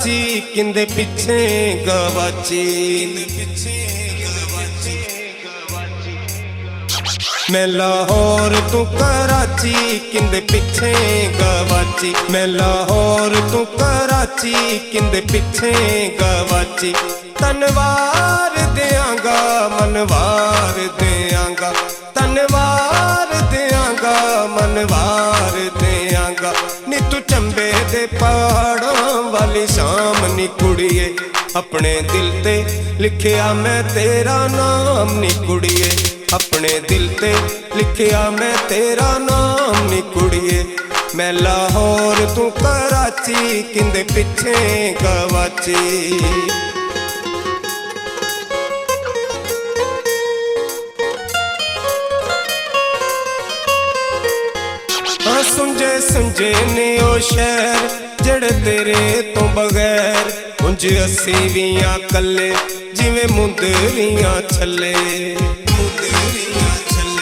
कराची किंदे पिछे गवाची। मैं लाहौर तू कराची किंदे पिछे गवाची। मैं लाहौर तू कराची किंदे पिछे गवाची। तनवार देंगा मनवार देंगा, तनवार देंगा मनवार देंगा। नी तू चंबे दे पहाड़ों वाली शाम नी कुड़िए, अपने दिल ते लिखिया मैं तेरा नाम नी कुड़िए। अपने दिल ते लिखिया मैं तेरा नाम नी कुड़िए। मैं लाहौर तू कराची किंदे पिछे गवाची। सुंजे सुंजे ने ओ शहर जड़े तेरे तो बगैर, उंज असी वियां कल्ले जिवें मुंदरियां छले।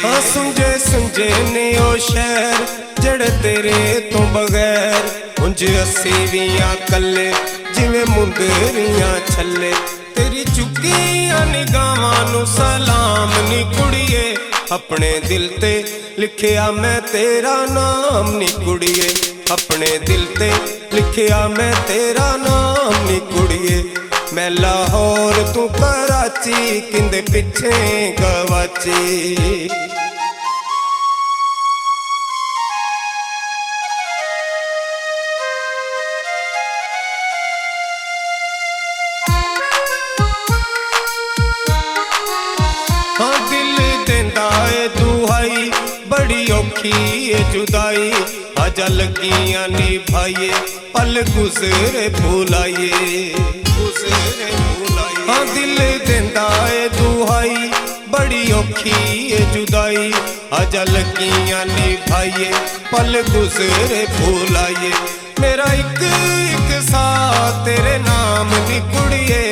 हाँ सुंजे सुंजे ने ओ शहर जड़े तेरे तो बगैर, उंज असी वियां कल्ले जिवें मुंदरियां छले। तेरी चुकियां निगाहां नूं सलाम नी कुड़िए, अपने दिल ते लिखिया मैं तेरा नाम नी कुड़िए। अपने दिल ते लिखिया मैं तेरा नाम नी कुड़िए। मैं लाहौर तू कराची किंदे पिछे गवाची। हाँ दिल देंदा है दुहाई बड़ी औखी है जुदाई, आजा लगियां निभाइए पल गुजरे भुलाइए। हाँ दिल देंदा है दुहाई बड़ी औखी है जुदाई, आजा लगियां निभाइए पल गुजरे भुलाइए। मेरा एक एक साथ तेरे नाम नी कुड़िए,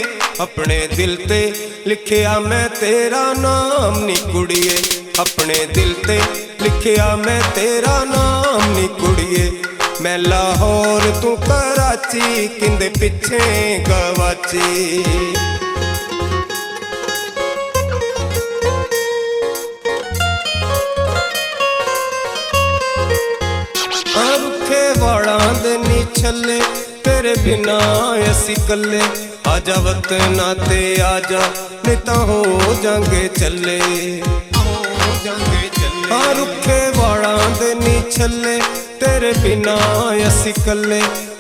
अपने दिल ते लिखिया मैं तेरा नाम नी कुड़िए। अपने दिल ते लिखिया मैं तेरा नाम नी कुड़िए। मैं लाहौर तू कराची किंदे पिछे गवाची। रुखे वाड़ां दे नी छले तेरे बिना असी कल्ले, आजा वतना ते आजा नहीं तां हो जांगे चले। हाँ रुखे वाड़ां दे नी छले तेरे बिना असी कल्ले,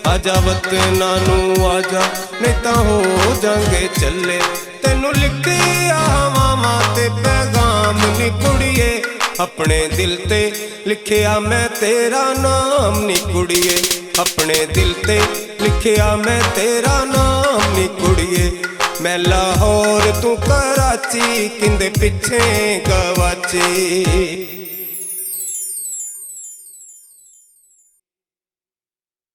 आजा वतना नू आजा नहीं तां हो जांगे चले। तेनू लिखिया हवावां ते पैगाम नी कुड़िए, अपने दिल ते लिखिया मैं तेरा नाम नी कुड़िए। अपने दिल ते लिखिया मैं तेरा नाम नी कुड़िए। मैं लाहौर तू कराची किंदे पिछे गवाची।